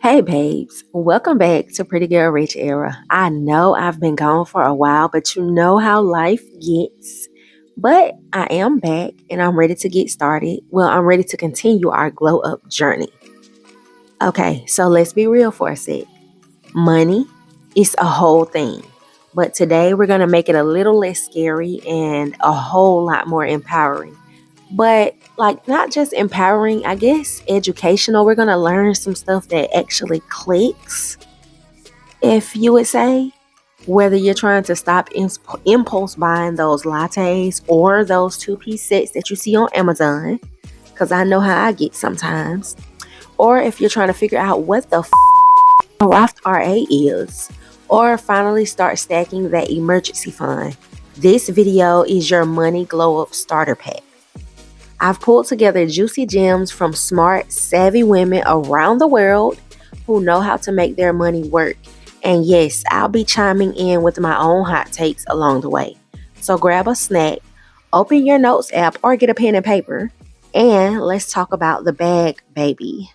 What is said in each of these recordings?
Hey babes, welcome back to Pretty Girl Rich Era. I know I've been gone for a while, but you know how life gets. But I am back and I'm ready to get started. Well, I'm ready to continue our glow up journey. Okay, so let's be real for a sec. Money is a whole thing. But today we're going to make it a little less scary and a whole lot more empowering. But like not just empowering, I guess educational. We're going to learn some stuff that actually clicks, if you would say, whether you're trying to stop impulse buying those lattes or those two-piece sets that you see on Amazon, because I know how I get sometimes, or if you're trying to figure out what the a Roth RA is, or finally start stacking that emergency fund. This video is your money glow up starter pack. I've pulled together juicy gems from smart, savvy women around the world who know how to make their money work. And yes, I'll be chiming in with my own hot takes along the way. So grab a snack, open your notes app, or get a pen and paper, and let's talk about the bag, baby.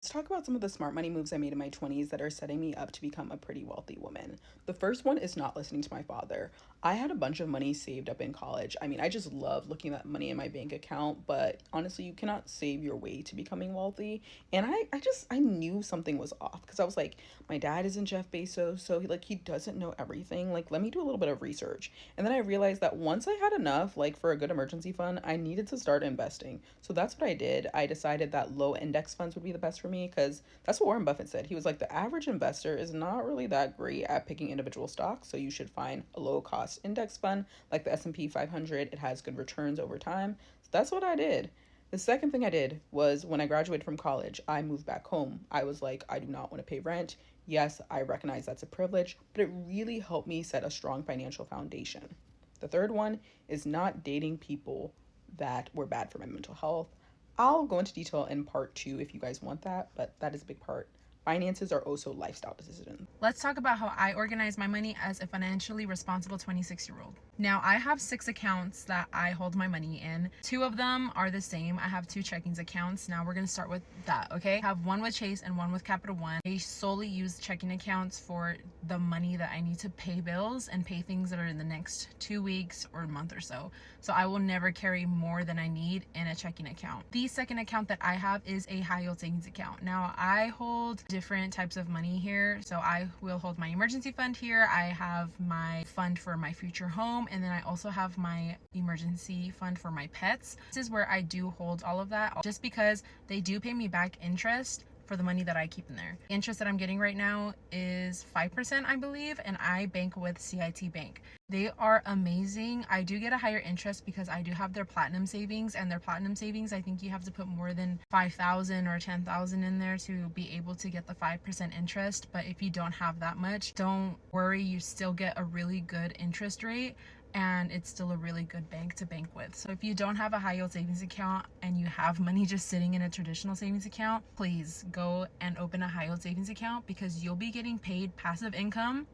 Let's talk about some of the smart money moves I made in my 20s that are setting me up to become a pretty wealthy woman. The first one is not listening to my father. I had a bunch of money saved up in college. I mean, I just love looking at money in my bank account, but honestly, you cannot save your way to becoming wealthy. And I knew something was off because I was like, my dad isn't Jeff Bezos, so he doesn't know everything. Like, let me do a little bit of research. And then I realized that once I had enough, like for a good emergency fund, I needed to start investing. So that's what I did. I decided that low index funds would be the best for me because that's what Warren Buffett said. He was like, the average investor is not really that great at picking individual stocks, so you should find a low cost index fund like the S&P 500. It has good returns over time. So that's what I did. The second thing I did was when I graduated from college, I moved back home. I was like, I do not want to pay rent. Yes, I recognize that's a privilege, but it really helped me set a strong financial foundation. The third one is not dating people that were bad for my mental health. I'll go into detail in part two if you guys want that, but that is a big part. Finances are also lifestyle decisions. Let's talk about how I organize my money as a financially responsible 26-year-old. Now, I have 6 accounts that I hold my money in. 2 of them are the same. I have 2 checkings accounts. Now, we're going to start with that, okay? I have one with Chase and one with Capital One. I solely use checking accounts for the money that I need to pay bills and pay things that are in the next 2 weeks or a month or so. So I will never carry more than I need in a checking account. The second account that I have is a high yield savings account. Now, I hold different types of money here. So I will hold my emergency fund here. I have my fund for my future home, and then I also have my emergency fund for my pets. This is where I do hold all of that just because they do pay me back interest for the money that I keep in there. Interest that I'm getting right now is 5%, I believe, and I bank with CIT Bank. They are amazing. I do get a higher interest because I do have their platinum savings, and their platinum savings, I think you have to put more than 5,000 or 10,000 in there to be able to get the 5% interest. But if you don't have that much, don't worry, you still get a really good interest rate, and it's still a really good bank to bank with. So if you don't have a high yield savings account and you have money just sitting in a traditional savings account, please go and open a high yield savings account because you'll be getting paid passive income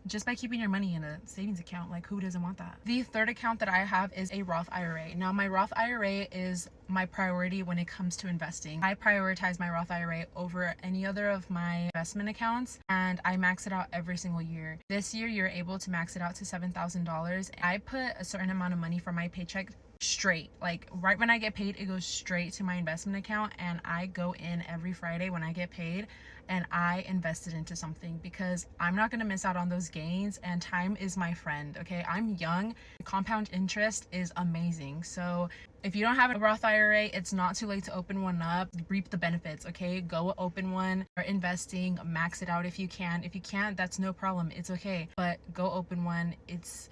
just by keeping your money in a savings account. Like, who doesn't want that? The third account that I have is a Roth IRA. Now, my Roth IRA is my priority when it comes to investing. I prioritize my Roth IRA over any other of my investment accounts, and I max it out every single year. This year, you're able to max it out to $7,000. I put a certain amount of money from my paycheck straight, like right when I get paid, it goes straight to my investment account, and I go in every Friday when I get paid and I invest it into something because I'm not going to miss out on those gains, and time is my friend. Okay, I'm young. Compound interest is amazing. So if you don't have a Roth IRA, it's not too late to open one up, reap the benefits. Okay, go open one, start investing, max it out if you can. If you can't, that's no problem, it's okay, but go open one.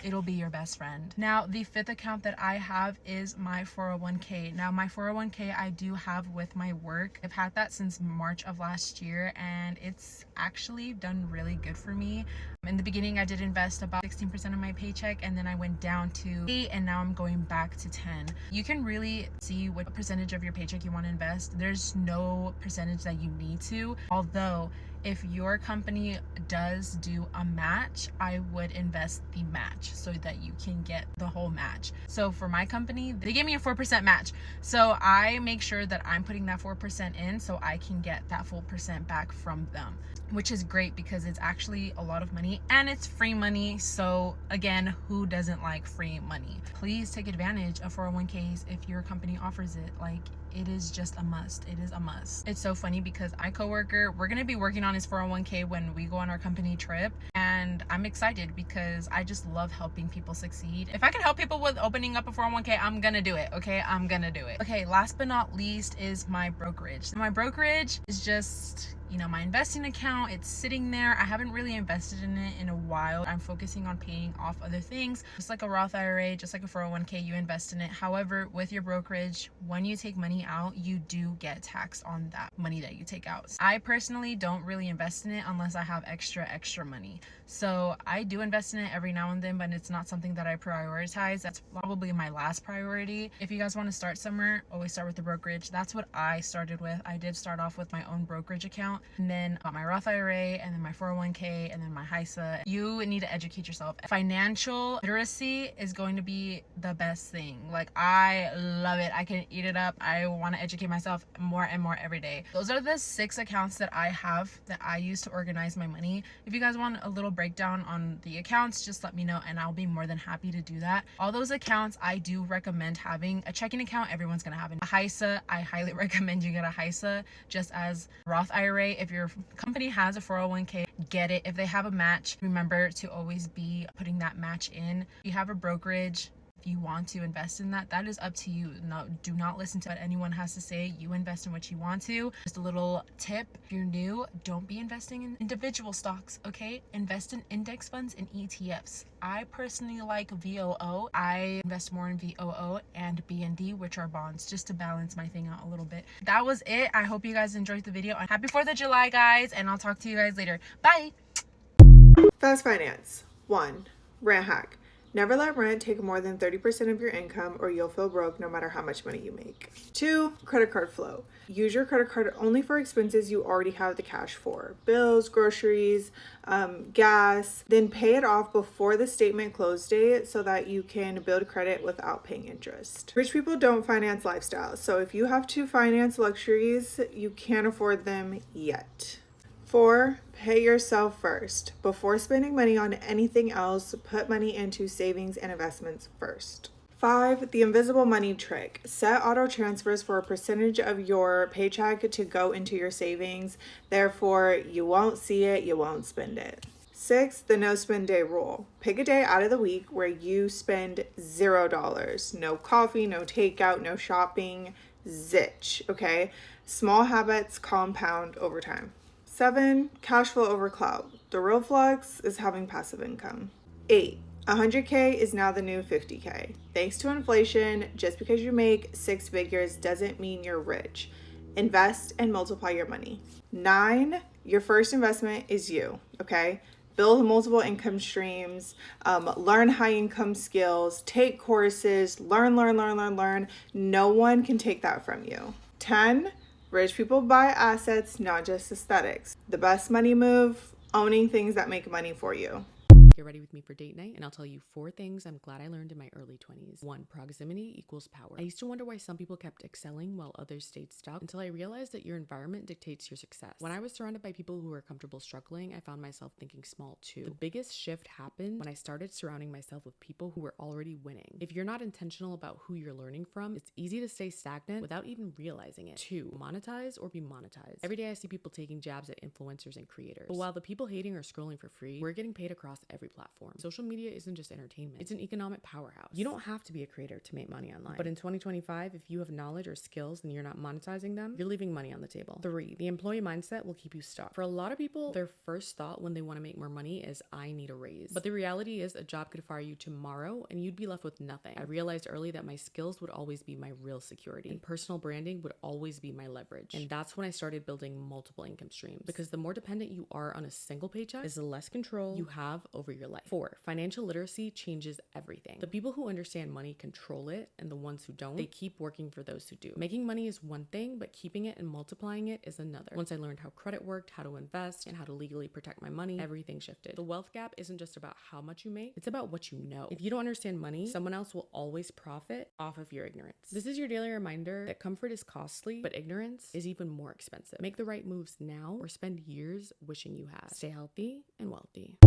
It'll be your best friend. Now, the fifth account that I have is my 401k. Now, my 401k I do have with my work. I've had that since March of last year, and it's actually done really good for me. In the beginning, I did invest about 16% of my paycheck, and then I went down to 8, and now I'm going back to 10. You can really see what percentage of your paycheck you want to invest. There's no percentage that you need to, although if your company does do a match, I would invest the match so that you can get the whole match. So for my company, they gave me a 4% match. So I make sure that I'm putting that 4% in so I can get that full percent back from them, which is great because it's actually a lot of money and it's free money. So again, who doesn't like free money? Please take advantage of 401ks if your company offers it. Like, it is just a must. It is a must. It's so funny because my coworker, we're gonna be working on his 401k when we go on our company trip, and I'm excited because I just love helping people succeed. If I can help people with opening up a 401k, I'm gonna do it. Okay, I'm gonna do it. Okay, last but not least is my brokerage. My brokerage is just, you know, my investing account. It's sitting there. I haven't really invested in it in a while. I'm focusing on paying off other things, just like a Roth IRA, just like a 401k, you invest in it. However, with your brokerage, when you take money out, you do get taxed on that money that you take out. I personally don't really invest in it unless I have extra money. So I do invest in it every now and then, but it's not something that I prioritize. That's probably my last priority. If you guys want to start somewhere, always start with the brokerage. That's what I started with. I did start off with my own brokerage account, and then my Roth IRA, and then my 401k, and then my HISA. You need to educate yourself. Financial literacy is going to be the best thing. Like, I love it. I can eat it up. I want to educate myself more and more every day. Those are the 6 accounts that I have that I use to organize my money. If you guys want a little breakdown on the accounts, just let me know and I'll be more than happy to do that. All those accounts, I do recommend having a checking account. Everyone's gonna have a HISA. I highly recommend you get a HISA, just as Roth IRA. If your company has a 401k, get it. If they have a match, remember to always be putting that match in. If you have a brokerage, if you want to invest in that, that is up to you. No, do not listen to what anyone has to say. You invest in what you want to. Just a little tip, if you're new, don't be investing in individual stocks, okay? Invest in index funds and ETFs. I personally like VOO. I invest more in VOO and BND, which are bonds, just to balance my thing out a little bit. That was it. I hope you guys enjoyed the video. Happy 4th of July, guys, and I'll talk to you guys later. Bye! Fast finance. 1. Rent hack. Never let rent take more than 30% of your income or you'll feel broke no matter how much money you make. 2. Credit card flow. Use your credit card only for expenses you already have the cash for. Bills, groceries, gas. Then pay it off before the statement close date so that you can build credit without paying interest. Rich people don't finance lifestyles, so if you have to finance luxuries, you can't afford them yet. 4. Pay yourself first. Before spending money on anything else, put money into savings and investments first. 5. The invisible money trick. Set auto transfers for a percentage of your paycheck to go into your savings. Therefore, you won't see it, you won't spend it. 6. The no spend day rule. Pick a day out of the week where you spend $0. No coffee, no takeout, no shopping, zitch, okay? Small habits compound over time. 7. Cash flow over clout. The real flex is having passive income. 8. 100K is now the new 50K. Thanks to inflation, just because you make 6 figures doesn't mean you're rich. Invest and multiply your money. 9. Your first investment is you, okay? Build multiple income streams, learn high income skills, take courses, learn. No one can take that from you. 10. Rich people buy assets, not just aesthetics. The best money move, owning things that make money for you. Get ready with me for date night, and I'll tell you 4 things I'm glad I learned in my early 20s. 1. Proximity equals power. I used to wonder why some people kept excelling while others stayed stuck until I realized that your environment dictates your success. When I was surrounded by people who were comfortable struggling, I found myself thinking small too. The biggest shift happened when I started surrounding myself with people who were already winning. If you're not intentional about who you're learning from, it's easy to stay stagnant without even realizing it. 2. Monetize or be monetized. Every day I see people taking jabs at influencers and creators. But while the people hating are scrolling for free, we're getting paid across every platform. Social media isn't just entertainment, it's an economic powerhouse. You don't have to be a creator to make money online. But in 2025, if you have knowledge or skills and you're not monetizing them, you're leaving money on the table. 3. The employee mindset will keep you stuck. For a lot of people, their first thought when they want to make more money is, I need a raise. But the reality is a job could fire you tomorrow and you'd be left with nothing. I realized early that my skills would always be my real security, and personal branding would always be my leverage. And that's when I started building multiple income streams, because the more dependent you are on a single paycheck is the less control you have over your your life. 4, financial literacy changes everything. The people who understand money control it, and the ones who don't, they keep working for those who do. Making money is one thing, but keeping it and multiplying it is another. Once I learned how credit worked, how to invest, and how to legally protect my money, everything shifted. The wealth gap isn't just about how much you make, it's about what you know. If you don't understand money, someone else will always profit off of your ignorance. This is your daily reminder that comfort is costly, but ignorance is even more expensive. Make the right moves now or spend years wishing you had. Stay healthy and wealthy.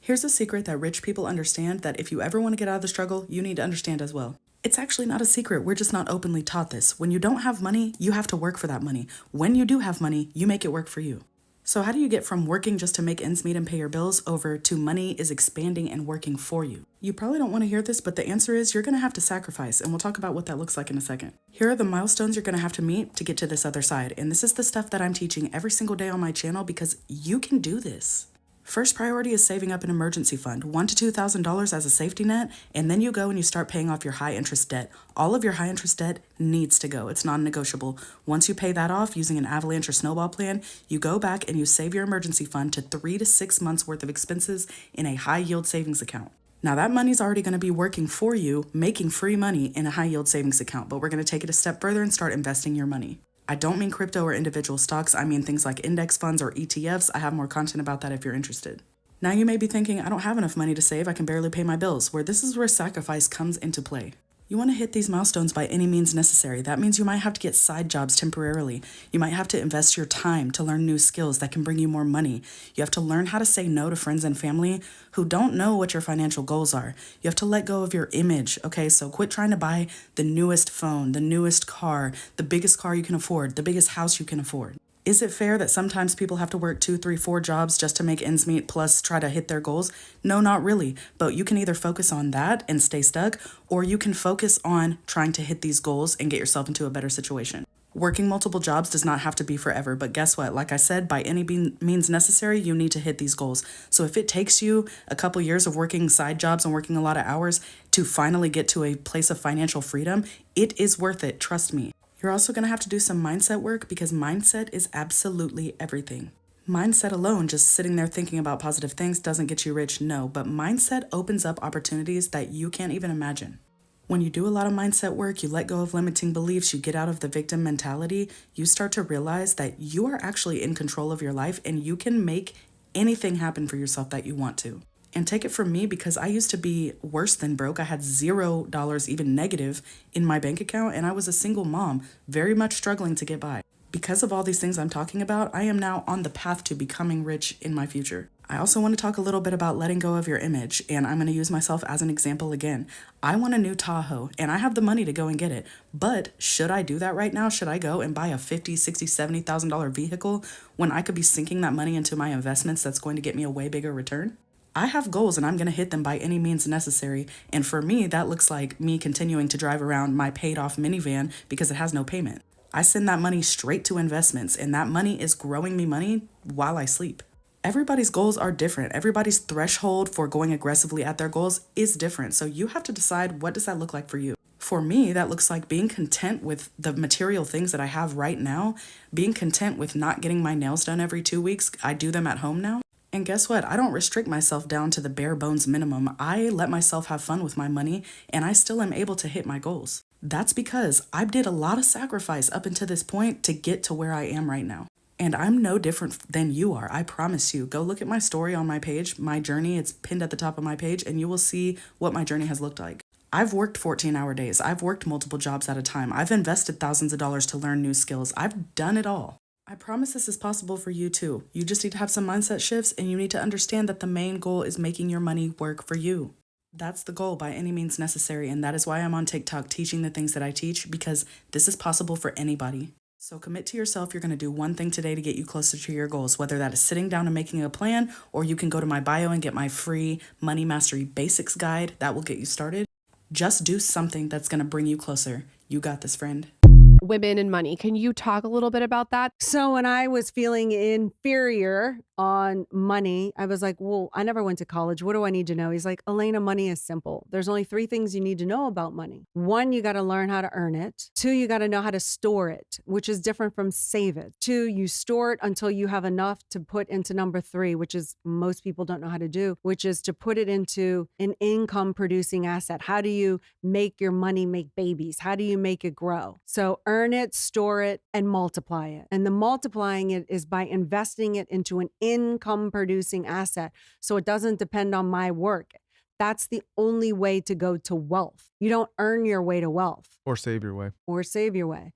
Here's a secret that rich people understand that if you ever want to get out of the struggle, you need to understand as well. It's actually not a secret. We're just not openly taught this. When you don't have money, you have to work for that money. When you do have money, you make it work for you. So how do you get from working just to make ends meet and pay your bills over to money is expanding and working for you? You probably don't want to hear this, but the answer is you're going to have to sacrifice, and we'll talk about what that looks like in a second. Here are the milestones you're going to have to meet to get to this other side, and this is the stuff that I'm teaching every single day on my channel because you can do this. First priority is saving up an emergency fund, $1,000 to $2,000 as a safety net, and then you go and you start paying off your high interest debt. All of your high interest debt needs to go. It's non-negotiable. Once you pay that off using an avalanche or snowball plan, you go back and you save your emergency fund to 3 to 6 months worth of expenses in a high yield savings account. Now that money's already going to be working for you, making free money in a high yield savings account, but we're going to take it a step further and start investing your money. I don't mean crypto or individual stocks. I mean things like index funds or ETFs. I have more content about that if you're interested. Now you may be thinking, I don't have enough money to save. I can barely pay my bills. This is where sacrifice comes into play. You want to hit these milestones by any means necessary. That means you might have to get side jobs temporarily. You might have to invest your time to learn new skills that can bring you more money. You have to learn how to say no to friends and family who don't know what your financial goals are. You have to let go of your image, okay? So quit trying to buy the newest phone, the newest car, the biggest car you can afford, the biggest house you can afford. Is it fair that sometimes people have to work 2, 3, 4 jobs just to make ends meet plus try to hit their goals? No, not really. But you can either focus on that and stay stuck, or you can focus on trying to hit these goals and get yourself into a better situation. Working multiple jobs does not have to be forever, but guess what? Like I said, by any means necessary, you need to hit these goals. So if it takes you a couple years of working side jobs and working a lot of hours to finally get to a place of financial freedom, it is worth it, trust me. You're also going to have to do some mindset work because mindset is absolutely everything. Mindset alone, just sitting there thinking about positive things, doesn't get you rich, no, but mindset opens up opportunities that you can't even imagine. When you do a lot of mindset work, you let go of limiting beliefs, you get out of the victim mentality, you start to realize that you are actually in control of your life and you can make anything happen for yourself that you want to. And take it from me because I used to be worse than broke. I had $0, even negative, in my bank account, and I was a single mom, very much struggling to get by. Because of all these things I'm talking about, I am now on the path to becoming rich in my future. I also want to talk a little bit about letting go of your image, and I'm going to use myself as an example again. I want a new Tahoe, and I have the money to go and get it. But should I do that right now? Should I go and buy a $50,000, $60,000, $70,000 vehicle when I could be sinking that money into my investments that's going to get me a way bigger return? I have goals and I'm going to hit them by any means necessary. And for me, that looks like me continuing to drive around my paid off minivan because it has no payment. I send that money straight to investments and that money is growing me money while I sleep. Everybody's goals are different. Everybody's threshold for going aggressively at their goals is different. So you have to decide, what does that look like for you? For me, that looks like being content with the material things that I have right now, being content with not getting my nails done every 2 weeks. I do them at home now. And guess what? I don't restrict myself down to the bare bones minimum. I let myself have fun with my money and I still am able to hit my goals. That's because I did a lot of sacrifice up until this point to get to where I am right now. And I'm no different than you are. I promise you. Go look at my story on my page, my journey. It's pinned at the top of my page and you will see what my journey has looked like. I've worked 14-hour days. I've worked multiple jobs at a time. I've invested thousands of dollars to learn new skills. I've done it all. I promise this is possible for you too. You just need to have some mindset shifts and you need to understand that the main goal is making your money work for you. That's the goal by any means necessary, and that is why I'm on TikTok teaching the things that I teach, because this is possible for anybody. So commit to yourself. You're going to do one thing today to get you closer to your goals, whether that is sitting down and making a plan, or you can go to my bio and get my free Money Mastery Basics guide. That will get you started. Just do something that's going to bring you closer. You got this, friend. Women and money. Can you talk a little bit about that? So when I was feeling inferior on money. I was like, well, I never went to college. What do I need to know? He's like, Elena, money is simple. There's only 3 things you need to know about money. 1, you got to learn how to earn it. 2, you got to know how to store it, which is different from save it. 2, you store it until you have enough to put into number 3, which is most people don't know how to do, which is to put it into an income producing asset. How do you make your money make babies? How do you make it grow? So earn it, store it, and multiply it. And the multiplying it is by investing it into an income producing asset. So it doesn't depend on my work. That's the only way to go to wealth. You don't earn your way to wealth Or save your way. or save your way.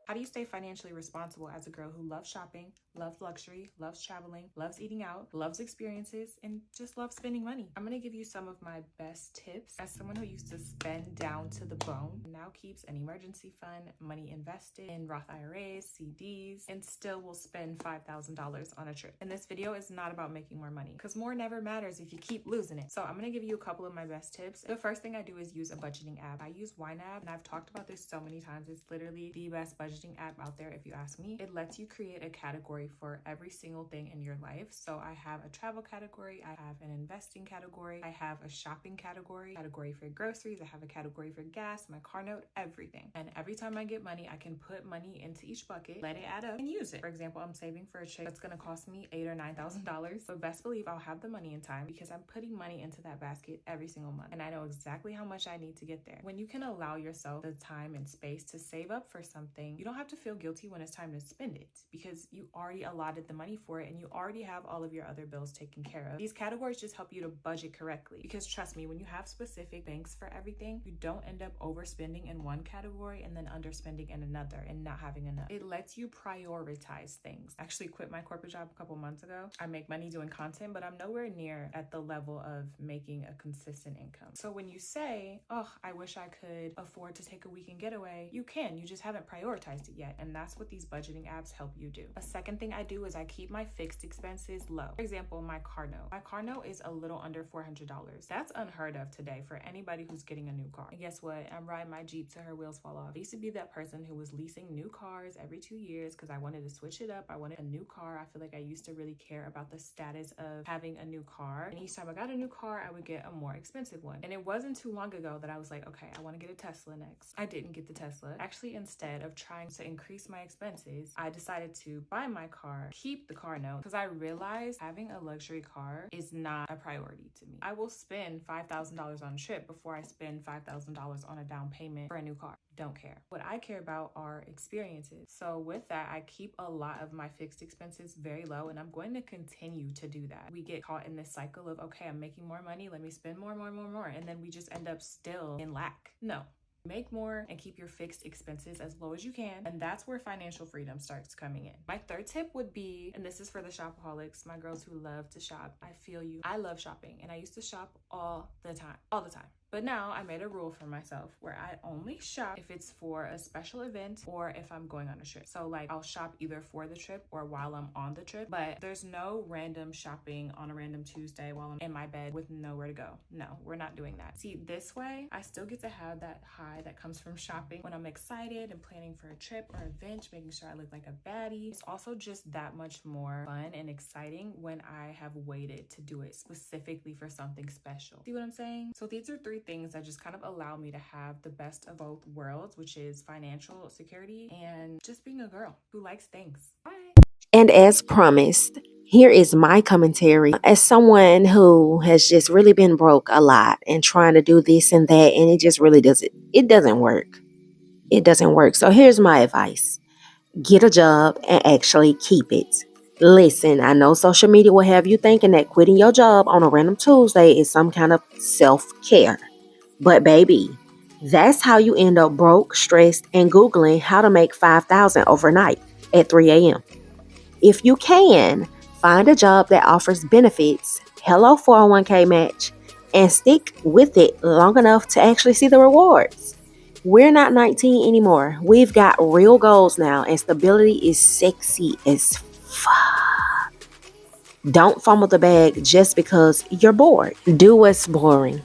How do you stay financially responsible as a girl who loves shopping, loves luxury, loves traveling, loves eating out, loves experiences, and just loves spending money? I'm gonna give you some of my best tips as someone who used to spend down to the bone and now keeps an emergency fund, money invested in Roth IRAs, CDs, and still will spend $5,000 on a trip. And this video is not about making more money because more never matters if you keep losing it. So I'm gonna give you a couple of my best tips. The first thing I do is use a budgeting app. I use YNAB, and I've talked about this so many times. It's literally the best budgeting app out there if you ask me. It lets you create a category for every single thing in your life. So I have a travel category, I have an investing category, I have a shopping category for groceries, I have a category for gas, my car note, everything. And every time I get money, I can put money into each bucket, let it add up, and use it. For example, I'm saving for a trip that's gonna cost me $8,000 or $9,000. But best believe I'll have the money in time because I'm putting money into that basket every single month. And I know exactly how much I need to get there. When you can allow yourself the time and space to save up for something, you don't have to feel guilty when it's time to spend it because you already allotted the money for it and you already have all of your other bills taken care of. These categories just help you to budget correctly because trust me, when you have specific banks for everything, you don't end up overspending in one category and then underspending in another and not having enough. It lets you prioritize things. I actually quit my corporate job a couple months ago. I make money doing content, but I'm nowhere near at the level of making a consistent income. So when you say, oh, I wish I could afford to take a weekend getaway, you can, you just haven't prioritized it yet. And that's what these budgeting apps help you do. A second thing I do is I keep my fixed expenses low. For example, my car note. My car note is a little under $400. That's unheard of today for anybody who's getting a new car. And guess what? I'm riding my Jeep till her wheels fall off. I used to be that person who was leasing new cars every 2 years because I wanted to switch it up. I wanted a new car. I feel like I used to really care about the status of having a new car. And each time I got a new car, I would get a more expensive one. And it wasn't too long ago that I was like, okay, I want to get a Tesla next. I didn't get the Tesla. Actually, instead of trying to increase my expenses, I decided to buy my car, keep the car note, because I realized having a luxury car is not a priority to me. I will spend $5,000 on a trip before I spend $5,000 on a down payment for a new car. Don't care. What I care about are experiences. So with that, I keep a lot of my fixed expenses very low, and I'm going to continue to do that. We get caught in this cycle of, okay, I'm making more money, let me spend more, and then we just end up still in lack. No. Make more and keep your fixed expenses as low as you can. And that's where financial freedom starts coming in. My third tip would be, and this is for the shopaholics, my girls who love to shop. I feel you. I love shopping and I used to shop all the time. But now I made a rule for myself where I only shop if it's for a special event or if I'm going on a trip. So like I'll shop either for the trip or while I'm on the trip, but there's no random shopping on a random Tuesday while I'm in my bed with nowhere to go. No, we're not doing that. See, this way I still get to have that high that comes from shopping when I'm excited and planning for a trip or event, making sure I look like a baddie. It's also just that much more fun and exciting when I have waited to do it specifically for something special. See what I'm saying? So these are 3 things that just kind of allow me to have the best of both worlds, which is financial security and just being a girl who likes things. Bye. And as promised, here is my commentary as someone who has just really been broke a lot and trying to do this and that, and it just really doesn't work. It doesn't work. So here's my advice. Get a job and actually keep it. Listen, I know social media will have you thinking that quitting your job on a random Tuesday is some kind of self-care. But baby, that's how you end up broke, stressed, and Googling how to make $5,000 overnight at 3 a.m. If you can, find a job that offers benefits, hello 401k match, and stick with it long enough to actually see the rewards. We're not 19 anymore. We've got real goals now, and stability is sexy as fuck. Don't fumble the bag just because you're bored. Do what's boring.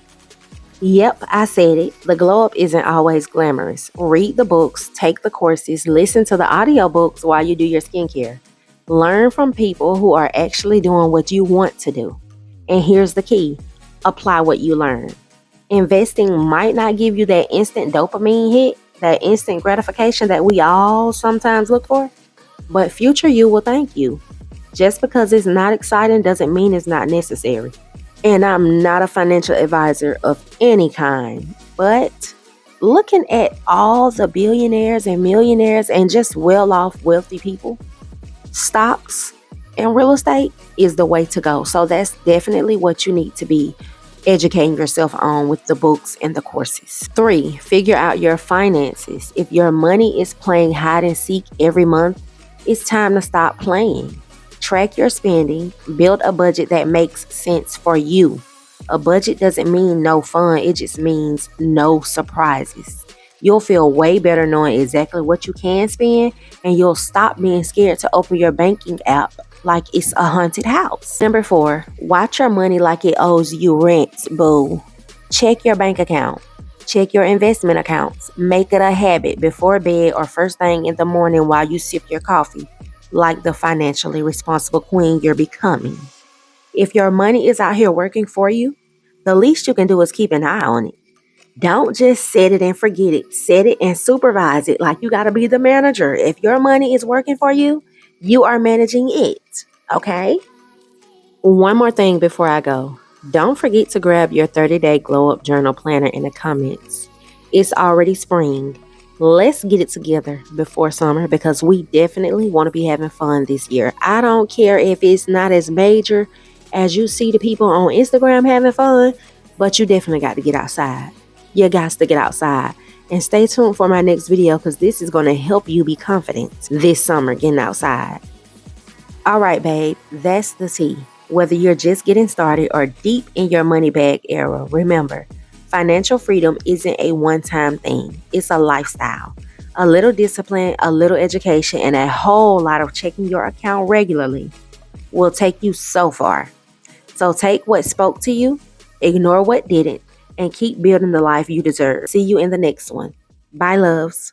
Yep, I said it. The glow up isn't always glamorous. Read the books, take the courses, listen to the audiobooks while you do your skincare. Learn from people who are actually doing what you want to do. And here's the key: apply what you learn. Investing might not give you that instant dopamine hit, that instant gratification that we all sometimes look for, but future you will thank you. Just because it's not exciting doesn't mean it's not necessary. And I'm not a financial advisor of any kind, but looking at all the billionaires and millionaires and just well off wealthy people, stocks and real estate is the way to go. So that's definitely what you need to be educating yourself on with the books and the courses. Three, figure out your finances. If your money is playing hide and seek every month, it's time to stop playing. Track your spending, build a budget that makes sense for you. A budget doesn't mean no fun, it just means no surprises. You'll feel way better knowing exactly what you can spend, and you'll stop being scared to open your banking app like it's a haunted house. Number four, watch your money like it owes you rent, boo. Check your bank account. Check your investment accounts. Make it a habit before bed or first thing in the morning while you sip your coffee, like the financially responsible queen you're becoming. If your money is out here working for you, the least you can do is keep an eye on it. Don't just set it and forget it. Set it and supervise it like you got to be the manager. If your money is working for you, you are managing it. Okay? One more thing before I go. Don't forget to grab your 30-day glow up journal planner in the comments. It's already spring. Let's get it together before summer because we definitely want to be having fun this year. I don't care if it's not as major as you see the people on Instagram having fun, but you definitely got to get outside. You got to get outside. And stay tuned for my next video because this is going to help you be confident this summer getting outside. All right, babe, that's the tea. Whether you're just getting started or deep in your money bag era, remember, financial freedom isn't a one time thing, it's a lifestyle. A little discipline, a little education, and a whole lot of checking your account regularly will take you so far. So take what spoke to you, ignore what didn't, and keep building the life you deserve. See you in the next one. Bye, loves.